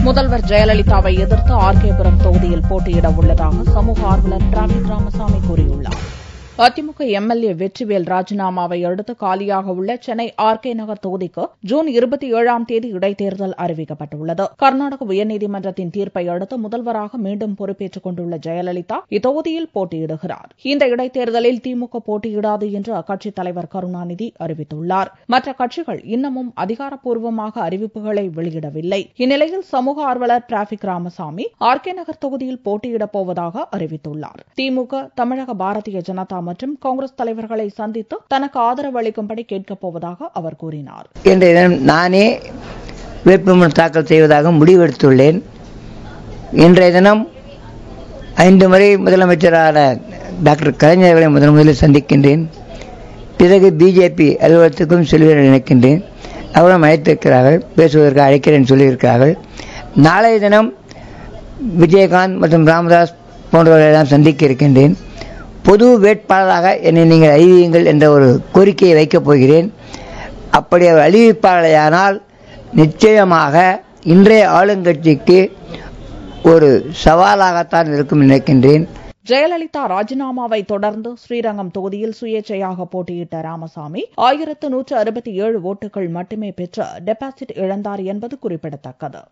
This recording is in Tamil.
முதல்வர் ஜெயலலிதாவை எதிர்த்து ஆர்கேபுரம் தொகுதியில் போட்டியிட உள்ளதாக சமூக ஆர்வலர் டிராபிக் ராமசாமி கூறியுள்ளார். அதிமுக எம்எல்ஏ வெற்றிவேல் ராஜினாமாவை அடுத்து காலியாக உள்ள சென்னை ஆர்கே நகர் தொகுதிக்கு ஜூன் 27ஆம் தேதி இடைத்தேர்தல் அறிவிக்கப்பட்டுள்ளது. கர்நாடக உயர்நீதிமன்றத்தின் தீர்ப்பை அடுத்து முதல்வராக மீண்டும் பொறுப்பேற்றுக் கொண்டுள்ள ஜெயலலிதா இத்தொகுதியில் போட்டியிடுகிறார். இந்த இடைத்தேர்தலில் திமுக போட்டியிடாது என்று அக்கட்சித் தலைவர் கருணாநிதி அறிவித்துள்ளார். மற்ற கட்சிகள் இன்னமும் அதிகாரப்பூர்வமாக அறிவிப்புகளை வெளியிடவில்லை. இந்நிலையில் சமூக ஆர்வலர் டிராபிக் ராமசாமி ஆர்கே நகர் தொகுதியில் போட்டியிடப் போவதாக அறிவித்துள்ளார். திமுக, தமிழக பாரதிய ஜனதா மற்றும் காங்கிரஸ் தலைவர்களை சந்தித்து தனக்கு ஆதரவு அளிக்கும்படி கேட்கப் போவதாக அவர் கூறினார். இன்றைய தினம் நானே வேட்புமனு தாக்கல் செய்வதாக முடிவெடுத்துள்ளேன். இன்றைய தினம் 5 முறை முதலமைச்சரான டாக்டர் கலைஞர் அவர்களை முதலில் சந்திக்கின்றேன். பிறகு பிஜேபி அலுவலகத்துக்கும் செல்வேன் நினைக்கின்றேன். அவரும் அழைத்திருக்கிறார்கள், பேசுவதற்கு அழைக்கிறேன் சொல்லியிருக்கிறார்கள். நாளைய தினம் விஜயகாந்த் மற்றும் ராமதாஸ் போன்றவர்களை எல்லாம் சந்திக்க இருக்கின்றேன். பொது வேட்பாளராக என்னை நீங்கள் அறிவியுங்கள் என்ற ஒரு கோரிக்கையை வைக்கப் போகிறேன். அப்படி அவர் அறிவிப்பாளரானால் நிச்சயமாக இன்றைய ஆளுங்கட்சிக்கு ஒரு சவாலாகத்தான் இருக்கும் நினைக்கின்றேன். ஜெயலலிதா ராஜினாமாவை தொடர்ந்து ஸ்ரீரங்கம் தொகுதியில் சுயேட்சையாக போட்டியிட்ட ராமசாமி 1167 ஓட்டுகள் மட்டுமே பெற்று டெபாசிட் இழந்தார் என்பது குறிப்பிடத்தக்கது.